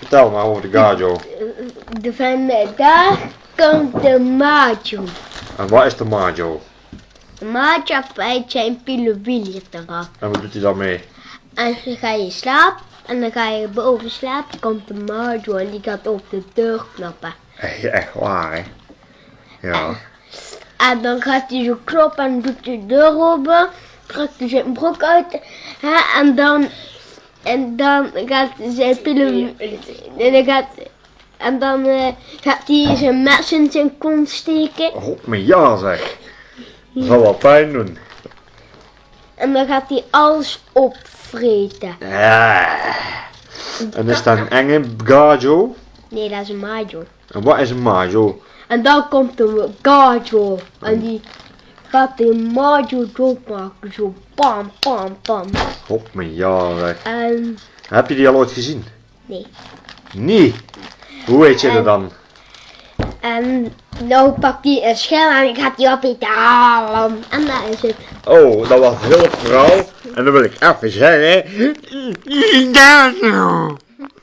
Vertel maar over de Gajo. Daar komt de Majo. En wat is de Majo? De Majo bijt zijn pilowiel eraf. En wat doet hij dan mee? En dan ga je slapen en dan ga je boven slapen, komt de Majo en die gaat op de deur klappen. Echt waar, hè? Ja. En dan gaat hij zo kloppen en doet de deur open, trekt hij zijn broek uit en dan gaat zijn pilowiel en dan gaat hij zijn mes in zijn kont steken. God, maar ja zeg. Dat zal wel pijn doen. En dan gaat hij alles opvreten. En is dat een enge Gajo? Nee, dat is een Majo. En wat is een Majo? En dan komt de Gajo. En die gaat de Majo doodmaken. Zo pam, pam, pam. God, maar ja zeg. En Heb je die al ooit gezien? nee. Nee. Hoe heet je er dan? En nou pakt hij een schel en gaat hij op iets halen. En daar is het. Oh, dat was heel het verhaal. En dan wil ik even zeggen. Gajo.